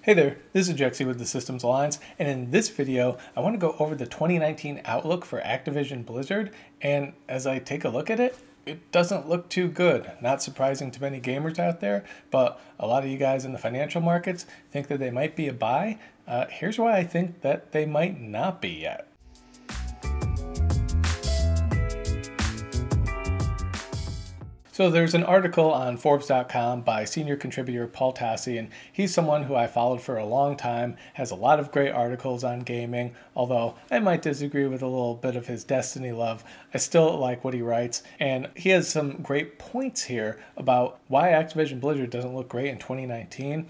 Hey there, this is Jexy with the Systems Alliance, and in this video, I want to go over the 2019 outlook for Activision Blizzard, and as I take a look at it, it doesn't look too good. Not surprising to many gamers out there, but a lot of you guys in the financial markets think that they might be a buy. Here's why I think that they might not be yet. So there's an article on Forbes.com by senior contributor Paul Tassi, and he's someone who I followed for a long time, has a lot of great articles on gaming, although I might disagree with a little bit of his Destiny love. I still like what he writes, and he has some great points here about why Activision Blizzard doesn't look great in 2019.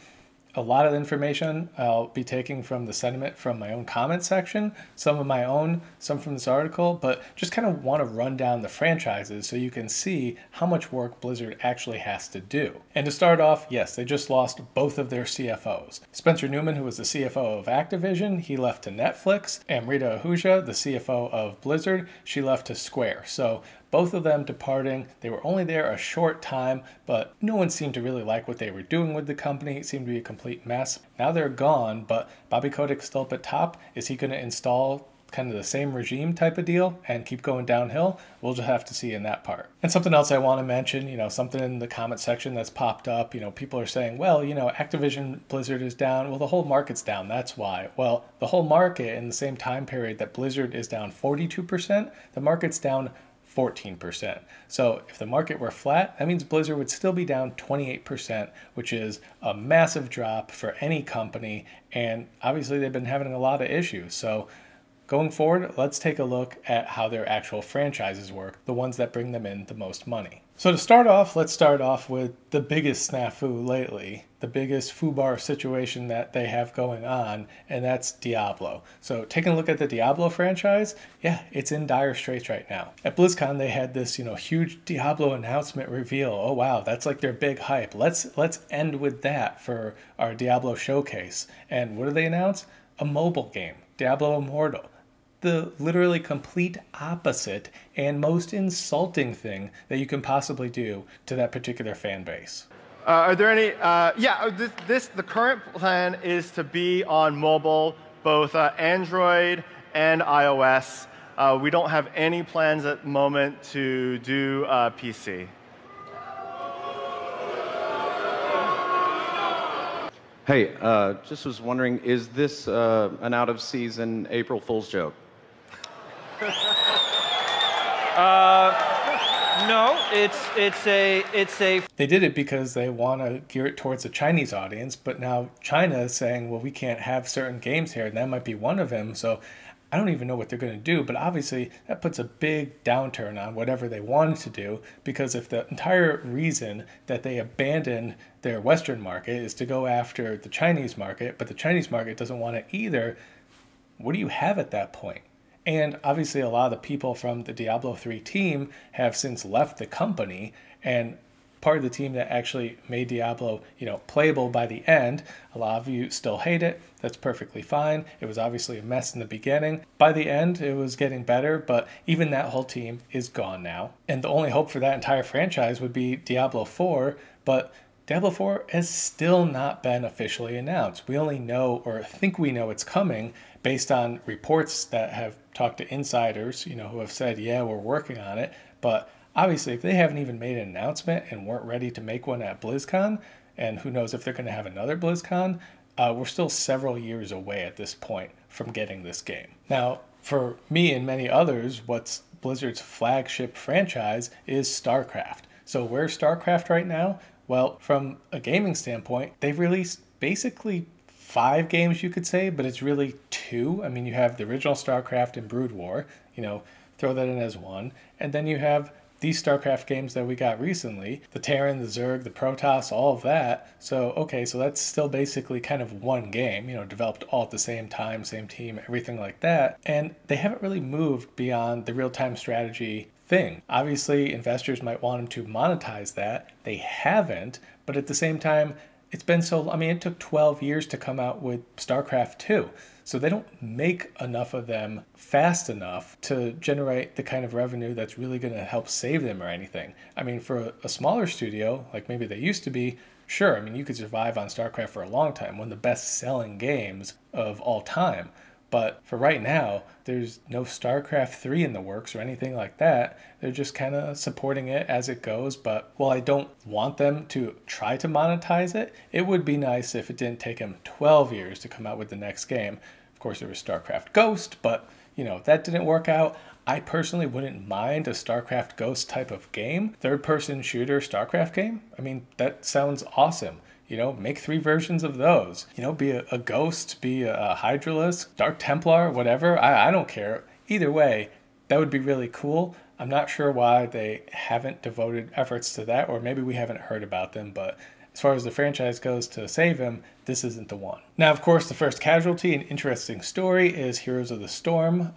A lot of information I'll be taking from the sentiment from my own comment section, some of my own, some from this article, but just kind of want to run down the franchises so you can see how much work Blizzard actually has to do. And to start off, yes, they just lost both of their CFOs. Spencer Newman, who was the CFO of Activision, he left to Netflix. Amrita Ahuja, the CFO of Blizzard, she left to Square. So both of them departing. They were only there a short time, but no one seemed to really like what they were doing with the company. It seemed to be a complete mess. Now they're gone, but Bobby Kotick's still up at top. Is he going to install kind of the same regime type of deal and keep going downhill? We'll just have to see in that part. And something else I want to mention, something in the comment section that's popped up, people are saying, well, Activision Blizzard is down. Well, the whole market's down. That's why. Well, the whole market in the same time period that Blizzard is down 42%, the market's down 14%. So if the market were flat, that means Blizzard would still be down 28%, which is a massive drop for any company. And obviously they've been having a lot of issues. So going forward, let's take a look at how their actual franchises work, the ones that bring them in the most money. So to start off, let's start off with the biggest snafu lately, the biggest foobar situation that they have going on, and that's Diablo. So taking a look at the Diablo franchise, yeah, it's in dire straits right now. At BlizzCon, they had this, huge Diablo announcement reveal. Oh wow, that's like their big hype. Let's end with that for our Diablo showcase. And what do they announce? A mobile game, Diablo Immortal. The literally complete opposite and most insulting thing that you can possibly do to that particular fan base. Are there any? The current plan is to be on mobile, both Android and iOS. We don't have any plans at the moment to do PC. Hey, just was wondering, is this an out-of-season April Fool's joke? No, it's a. They did it because they want to gear it towards a Chinese audience, but now China is saying, well, we can't have certain games here, and that might be one of them. So I don't even know what they're going to do, but obviously that puts a big downturn on whatever they wanted to do, because if the entire reason that they abandoned their Western market is to go after the Chinese market, but the Chinese market doesn't want it either, what do you have at that point? And obviously a lot of the people from the Diablo 3 team have since left the company, and part of the team that actually made Diablo, playable by the end. A lot of you still hate it. That's perfectly fine. It was obviously a mess in the beginning. By the end, it was getting better, but even that whole team is gone now. And the only hope for that entire franchise would be Diablo 4, but Diablo 4 has still not been officially announced. We only know, or think we know it's coming, based on reports that have talked to insiders, who have said, yeah, we're working on it. But obviously, if they haven't even made an announcement and weren't ready to make one at BlizzCon, and who knows if they're going to have another BlizzCon, we're still several years away at this point from getting this game. Now, for me and many others, what's Blizzard's flagship franchise is Starcraft. So where's Starcraft right now? Well, from a gaming standpoint, they've released basically 5 games, you could say, but it's really 2. I mean, you have the original Starcraft and Brood War, throw that in as one. And then you have these Starcraft games that we got recently, the Terran, the Zerg, the Protoss, all of that. So, okay, so that's still basically kind of one game, developed all at the same time, same team, everything like that. And they haven't really moved beyond the real-time strategy thing. Obviously, investors might want them to monetize that. They haven't, but at the same time, it's been it took 12 years to come out with StarCraft 2. So they don't make enough of them fast enough to generate the kind of revenue that's really going to help save them or anything. I mean, for a smaller studio, like maybe they used to be, Sure, I mean, you could survive on Starcraft for a long time, one of the best-selling games of all time. But for right now, there's no StarCraft 3 in the works or anything like that. They're just kind of supporting it as it goes. But while I don't want them to try to monetize it, it would be nice if it didn't take them 12 years to come out with the next game. Of course, there was StarCraft Ghost, but, you know, that didn't work out. I personally wouldn't mind a StarCraft Ghost type of game. Third-person shooter StarCraft game? I mean, that sounds awesome. You know, make 3 versions of those. You know, be a Ghost, be a Hydralisk, Dark Templar, whatever. I don't care. Either way, that would be really cool. I'm not sure why they haven't devoted efforts to that, or maybe we haven't heard about them, but as far as the franchise goes to save him, this isn't the one. Now, of course, the first casualty, an interesting story, is Heroes of the Storm.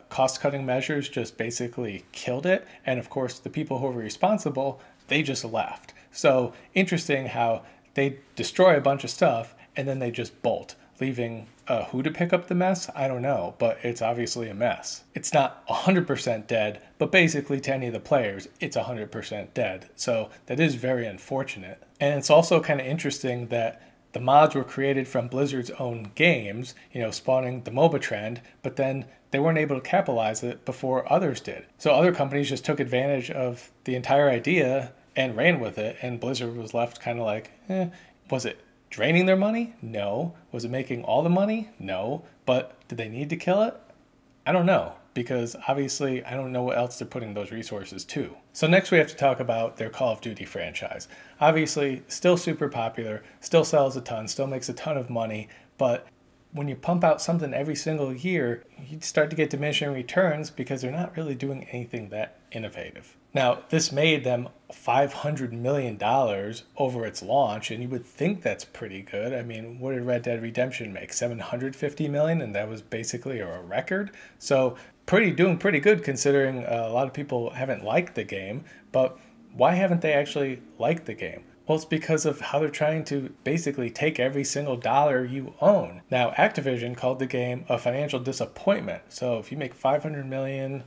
Cost-cutting measures just basically killed it. And of course, the people who were responsible, they just left. So interesting how they destroy a bunch of stuff and then they just bolt, leaving who to pick up the mess? I don't know, but it's obviously a mess. It's not 100% dead, but basically to any of the players, it's 100% dead. So that is very unfortunate. And it's also kind of interesting that the mods were created from Blizzard's own games, you know, spawning the MOBA trend, but then they weren't able to capitalize it before others did. So other companies just took advantage of the entire idea and ran with it, and Blizzard was left kind of like, was it draining their money? No. Was it making all the money? No. But did they need to kill it? I don't know, because obviously I don't know what else they're putting those resources to. So next we have to talk about their Call of Duty franchise. Obviously, still super popular, still sells a ton, still makes a ton of money, but when you pump out something every single year, you start to get diminishing returns because they're not really doing anything that innovative. Now, this made them $500 million over its launch, and you would think that's pretty good. I mean, what did Red Dead Redemption make? $750 million, and that was basically a record. So doing pretty good considering a lot of people haven't liked the game. But why haven't they actually liked the game? Well, it's because of how they're trying to basically take every single dollar you own. Now, Activision called the game a financial disappointment. So if you make $500 million,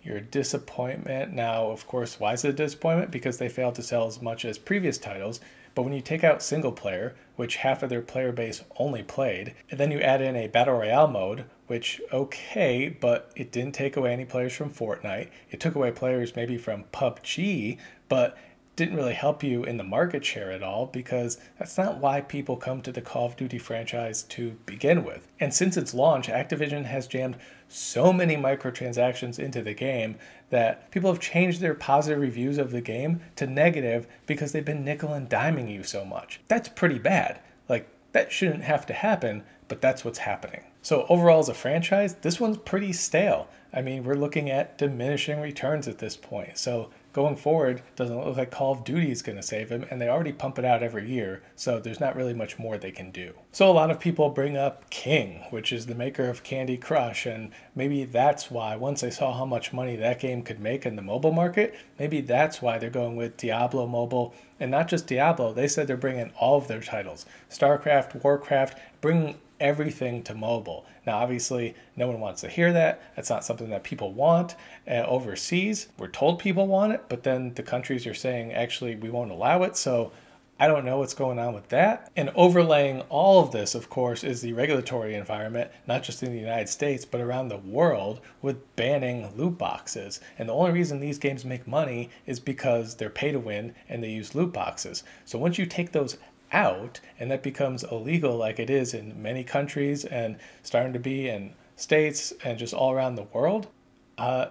you're a disappointment. Now, of course, why is it a disappointment? Because they failed to sell as much as previous titles. But when you take out single player, which half of their player base only played, and then you add in a Battle Royale mode, which, okay, but it didn't take away any players from Fortnite. It took away players maybe from PUBG, but didn't really help you in the market share at all, because that's not why people come to the Call of Duty franchise to begin with. And since its launch, Activision has jammed so many microtransactions into the game that people have changed their positive reviews of the game to negative because they've been nickel and diming you so much. That's pretty bad. Like, that shouldn't have to happen, but that's what's happening. So overall as a franchise, this one's pretty stale. I mean, we're looking at diminishing returns at this point. So going forward, doesn't look like Call of Duty is going to save him, and they already pump it out every year, so there's not really much more they can do. So a lot of people bring up King, which is the maker of Candy Crush, and maybe that's why, once they saw how much money that game could make in the mobile market, maybe that's why they're going with Diablo Mobile. And not just Diablo, they said they're bringing all of their titles. Starcraft, Warcraft, bringing everything to mobile. Now, obviously, no one wants to hear that. That's not something that people want overseas. We're told people want it, but then the countries are saying, actually, we won't allow it. So I don't know what's going on with that. And overlaying all of this, of course, is the regulatory environment, not just in the United States, but around the world, with banning loot boxes. And the only reason these games make money is because they're pay to win and they use loot boxes. So once you take those out and that becomes illegal, like it is in many countries and starting to be in states and just all around the world,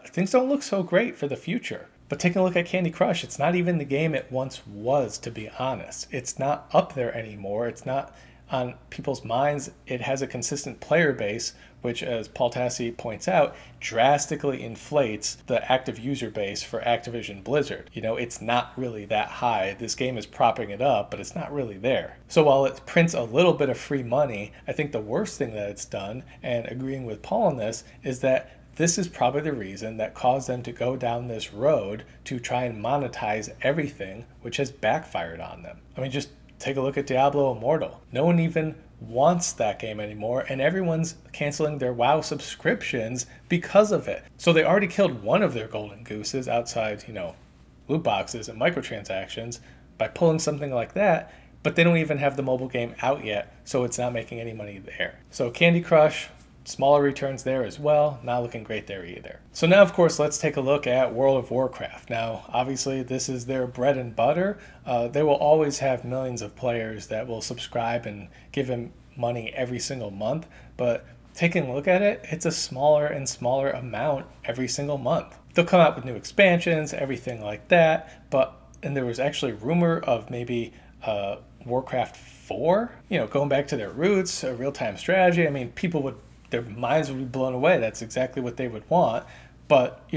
things don't look so great for the future. But taking a look at Candy Crush, it's not even the game it once was, to be honest. It's not up there anymore. It's not on people's minds. It has a consistent player base, which, as Paul Tassi points out, drastically inflates the active user base for Activision Blizzard. You know, it's not really that high. This game is propping it up, but it's not really there. So while it prints a little bit of free money, I think the worst thing that it's done, and agreeing with Paul on this, is that this is probably the reason that caused them to go down this road to try and monetize everything, which has backfired on them. I mean, just take a look at Diablo Immortal. No one even wants that game anymore, and everyone's canceling their WoW subscriptions because of it. So they already killed one of their golden gooses outside, you know, loot boxes and microtransactions by pulling something like that. but they don't even have the mobile game out yet, so it's not making any money there. So Candy Crush, smaller returns there as well, not looking great there either. So now, of course, let's take a look at World of Warcraft. Now, obviously, this is their bread and butter. They will always have millions of players that will subscribe and give them money every single month, but taking a look at it, it's a smaller and smaller amount every single month. They'll come out with new expansions, everything like that, and there was actually rumor of maybe Warcraft 4, going back to their roots, a real-time strategy. I mean, their minds would be blown away. That's exactly what they would want. But,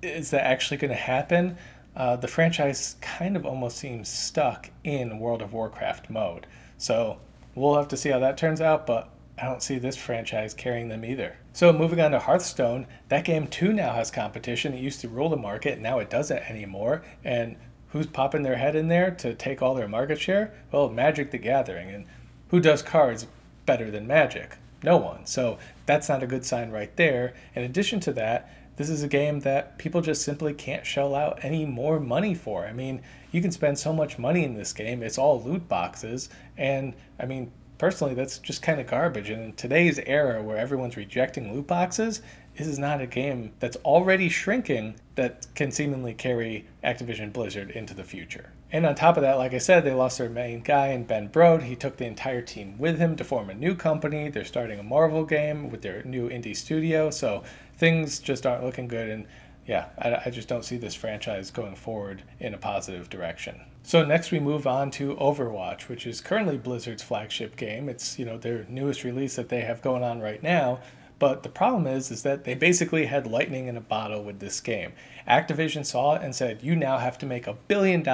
is that actually going to happen? The franchise kind of almost seems stuck in World of Warcraft mode. So we'll have to see how that turns out, but I don't see this franchise carrying them either. So moving on to Hearthstone, that game too now has competition. It used to rule the market, now it doesn't anymore. And who's popping their head in there to take all their market share? Well, Magic the Gathering. And who does cards better than Magic? No one. So that's not a good sign right there. In addition to that, this is a game that people just simply can't shell out any more money for. I mean, you can spend so much money in this game. It's all loot boxes. And I mean, personally, that's just kind of garbage. And in today's era where everyone's rejecting loot boxes, this is not a game that's already shrinking that can seemingly carry Activision Blizzard into the future. And on top of that, like I said, they lost their main guy in Ben Brode. He took the entire team with him to form a new company. They're starting a Marvel game with their new indie studio. So things just aren't looking good. And yeah, I just don't see this franchise going forward in a positive direction. So next we move on to Overwatch, which is currently Blizzard's flagship game. It's, their newest release that they have going on right now. But the problem is that they basically had lightning in a bottle with this game. Activision saw it and said, you now have to make $1 billion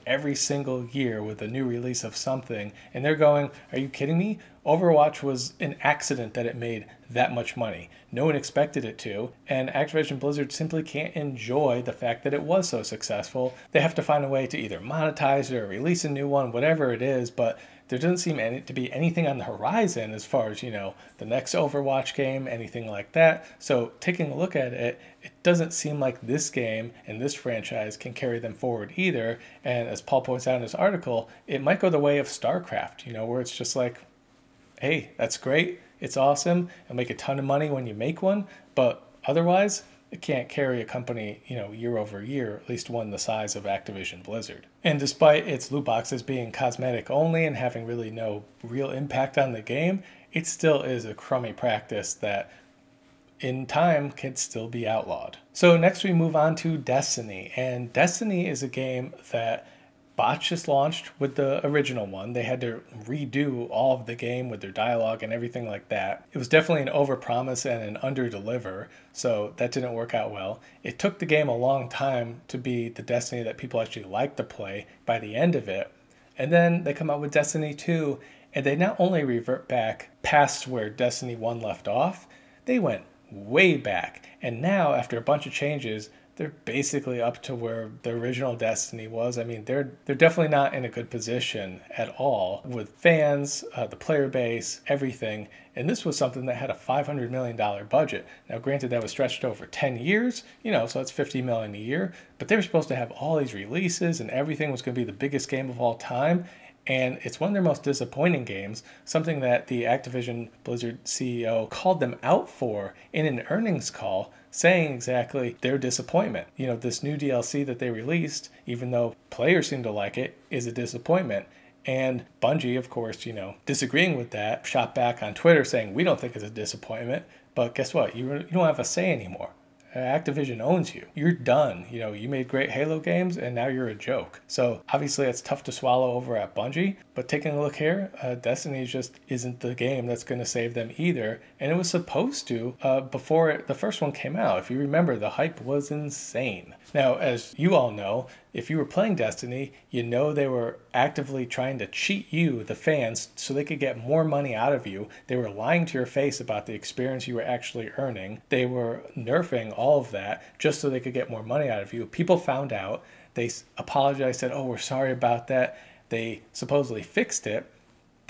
every single year with a new release of something. And they're going, are you kidding me? Overwatch was an accident that it made that much money. No one expected it to. And Activision Blizzard simply can't enjoy the fact that it was so successful. They have to find a way to either monetize it or release a new one, whatever it is. But there doesn't seem to be anything on the horizon as far as, the next Overwatch game, anything like that. So taking a look at it, it doesn't seem like this game and this franchise can carry them forward either. And as Paul points out in his article, it might go the way of Starcraft, where it's just like, hey, that's great, it's awesome, and make a ton of money when you make one, but otherwise, it can't carry a company, year over year, at least one the size of Activision Blizzard. And despite its loot boxes being cosmetic only and having really no real impact on the game, it still is a crummy practice that in time can still be outlawed. So next we move on to Destiny. And Destiny is a game that Bots just launched with the original one. They had to redo all of the game with their dialogue and everything like that. It was definitely an overpromise and an underdeliver, so that didn't work out well. It took the game a long time to be the Destiny that people actually liked to play by the end of it. And then they come out with Destiny 2, and they not only revert back past where Destiny 1 left off, they went way back. And now, after a bunch of changes, they're basically up to where the original Destiny was. I mean, they're definitely not in a good position at all with fans, the player base, everything. And this was something that had a $500 million budget. Now, granted, that was stretched over 10 years, so that's $50 million a year. But they were supposed to have all these releases and everything was going to be the biggest game of all time. And it's one of their most disappointing games, something that the Activision Blizzard CEO called them out for in an earnings call, saying exactly their disappointment. This new DLC that they released, even though players seem to like it, is a disappointment. And Bungie, of course, disagreeing with that, shot back on Twitter saying, we don't think it's a disappointment. But guess what? You don't have a say anymore. Activision owns you. You're done. You made great Halo games and now you're a joke. So obviously it's tough to swallow over at Bungie, but taking a look here, Destiny just isn't the game that's going to save them either. And it was supposed to before the first one came out. If you remember, the hype was insane. Now, as you all know, if you were playing Destiny, they were actively trying to cheat you, the fans, so they could get more money out of you. They were lying to your face about the experience you were actually earning. They were nerfing all of that just so they could get more money out of you. People found out. They apologized, said, oh, we're sorry about that. They supposedly fixed it.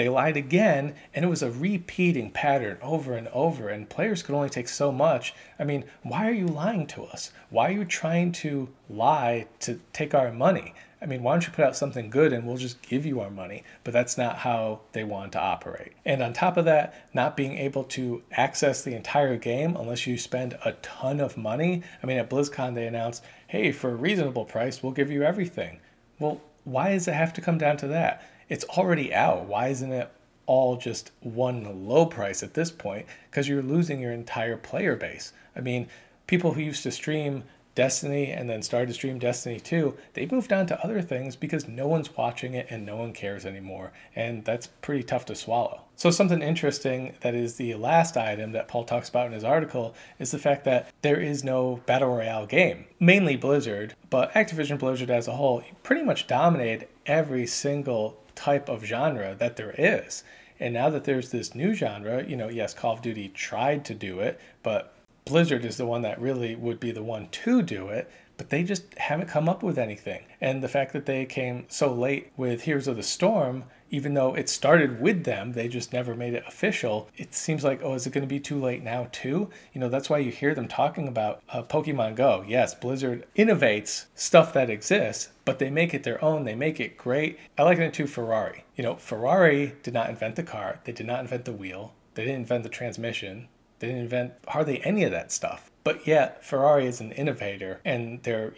they lied again, and it was a repeating pattern over and over, and players could only take so much. I mean, why are you lying to us? Why are you trying to lie to take our money? I mean, why don't you put out something good and we'll just give you our money? But that's not how they want to operate. And on top of that, not being able to access the entire game unless you spend a ton of money. I mean, at BlizzCon, they announced, hey, for a reasonable price, we'll give you everything. Well, why does it have to come down to that? It's already out. Why isn't it all just one low price at this point? Because you're losing your entire player base. I mean, people who used to stream Destiny and then started to stream Destiny 2, they moved on to other things because no one's watching it and no one cares anymore. And that's pretty tough to swallow. So something interesting that is the last item that Paul talks about in his article is the fact that there is no Battle Royale game. Mainly Blizzard, but Activision Blizzard as a whole pretty much dominated every single type of genre that there is. And now that there's this new genre, yes, Call of Duty tried to do it, but Blizzard is the one that really would be the one to do it, but they just haven't come up with anything. And the fact that they came so late with Heroes of the Storm, even though it started with them, they just never made it official. It seems like, oh, is it going to be too late now too? That's why you hear them talking about Pokemon Go. Yes, Blizzard innovates stuff that exists, but they make it their own. They make it great. I liken it to Ferrari. Ferrari did not invent the car. They did not invent the wheel. They didn't invent the transmission. They didn't invent hardly any of that stuff. But yet, Ferrari is an innovator, and they're,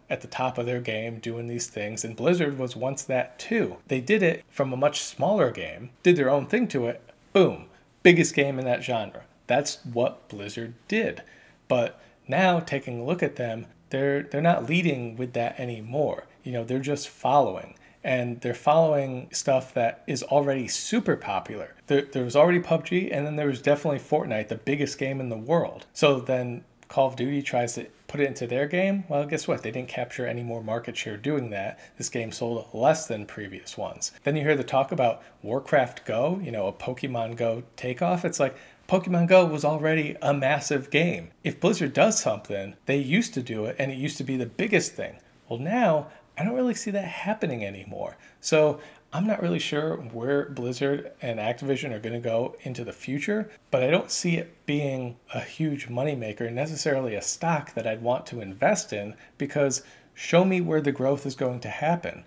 at the top of their game doing these things. And Blizzard was once that too. They did it from a much smaller game, did their own thing to it. Boom, biggest game in that genre. That's what Blizzard did. But now, taking a look at them, they're not leading with that anymore. They're just following. And they're following stuff that is already super popular. There was already PUBG, and then there was definitely Fortnite, the biggest game in the world. So then Call of Duty tries to put it into their game. Well, guess what? They didn't capture any more market share doing that. This game sold less than previous ones. Then you hear the talk about Warcraft Go, a Pokemon Go takeoff. It's like, Pokemon Go was already a massive game. If Blizzard does something, they used to do it, and it used to be the biggest thing. Well, now, I don't really see that happening anymore. So I'm not really sure where Blizzard and Activision are going to go into the future, but I don't see it being a huge moneymaker, necessarily a stock that I'd want to invest in, because show me where the growth is going to happen.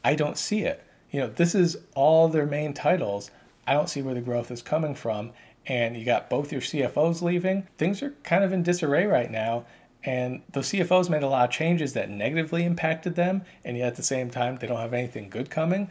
I don't see it. This is all their main titles. I don't see where the growth is coming from. And you got both your CFOs leaving. Things are kind of in disarray right now. And the CFOs made a lot of changes that negatively impacted them, and yet at the same time, they don't have anything good coming.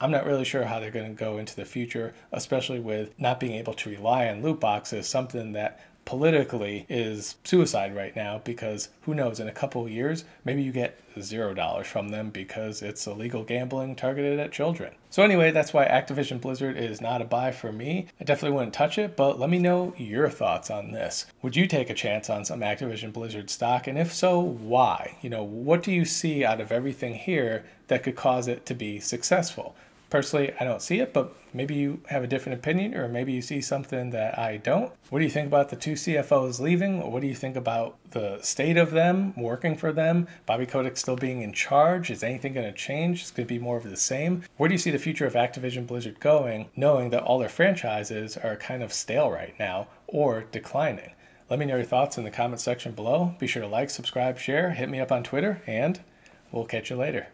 I'm not really sure how they're going to go into the future, especially with not being able to rely on loot boxes, something that politically is suicide right now, because who knows, in a couple of years, maybe you get $0 from them because it's illegal gambling targeted at children. So anyway, that's why Activision Blizzard is not a buy for me. I definitely wouldn't touch it, but let me know your thoughts on this. Would you take a chance on some Activision Blizzard stock? And if so, why? What do you see out of everything here that could cause it to be successful? Personally, I don't see it, but maybe you have a different opinion, or maybe you see something that I don't. What do you think about the two CFOs leaving? What do you think about the state of them, working for them? Bobby Kotick still being in charge? Is anything going to change? It's going to be more of the same. Where do you see the future of Activision Blizzard going, knowing that all their franchises are kind of stale right now or declining? Let me know your thoughts in the comment section below. Be sure to like, subscribe, share, hit me up on Twitter, and we'll catch you later.